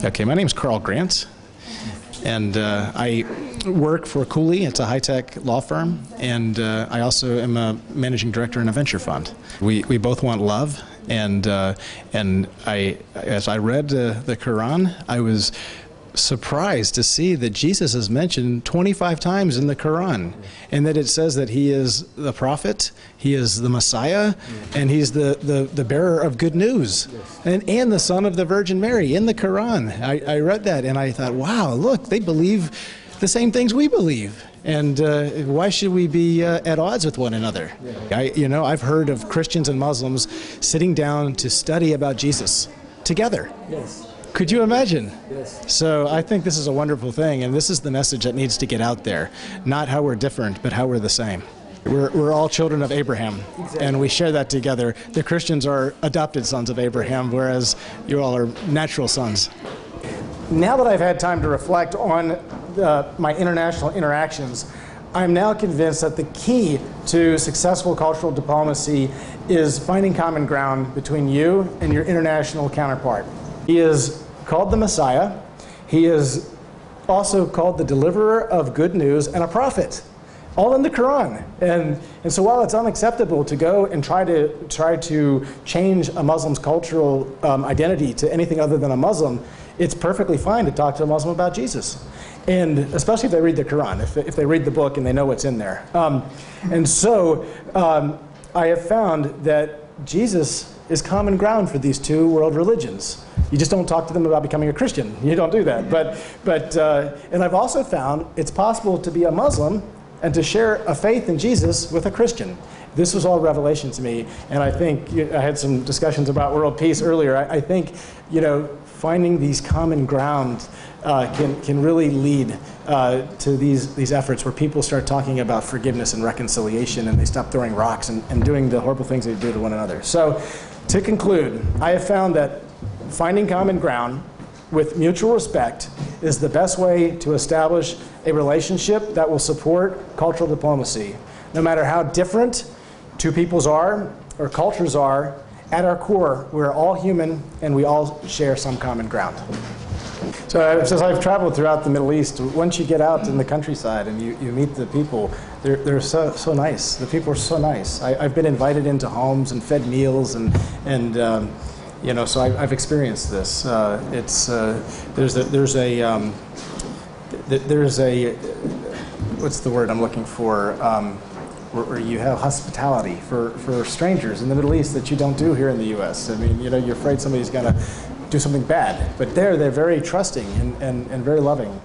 Okay, my name's Carl Grant, and I work for Cooley. It's a high-tech law firm, and I also am a managing director in a venture fund. We both want love, and as I read the Quran, I was surprised to see that Jesus is mentioned 25 times in the Quran, and that it says that he is the prophet, he is the Messiah, and he's the bearer of good news, and the son of the Virgin Mary in the Quran. I read that and I thought, wow, look, they believe the same things we believe. And why should we be at odds with one another? I've heard of Christians and Muslims sitting down to study about Jesus together. Yes. Could you imagine? Yes. So I think this is a wonderful thing, and this is the message that needs to get out there. Not how we're different, but how we're the same. We're all children of Abraham, and we share that together. The Christians are adopted sons of Abraham, whereas you all are natural sons. Now that I've had time to reflect on my international interactions, I'm now convinced that the key to successful cultural diplomacy is finding common ground between you and your international counterpart. He is called the Messiah. He is also called the deliverer of good news and a prophet, all in the Quran. And so while it's unacceptable to go and try to change a Muslim's cultural identity to anything other than a Muslim, it's perfectly fine to talk to a Muslim about Jesus. And especially if they read the Quran, if they read the book and they know what's in there. And so I have found that Jesus is common ground for these two world religions. You just don't talk to them about becoming a Christian. You don't do that. And I've also found it's possible to be a Muslim and to share a faith in Jesus with a Christian. This was all revelation to me, and I think I had some discussions about world peace earlier. I think finding these common ground can really lead to these efforts where people start talking about forgiveness and reconciliation, and they stop throwing rocks and doing the horrible things they do to one another. So, to conclude, I have found that finding common ground with mutual respect is the best way to establish a relationship that will support cultural diplomacy. No matter how different two peoples are or cultures are, at our core, we're all human and we all share some common ground. So as I've traveled throughout the Middle East, once you get out in the countryside and you meet the people, they're so nice. The people are so nice. I've been invited into homes and fed meals, and so I've experienced this. There's a what's the word I'm looking for? Where you have hospitality for strangers in the Middle East that you don't do here in the U.S. I mean, you're afraid somebody's going to do something bad, but they're very trusting and very loving.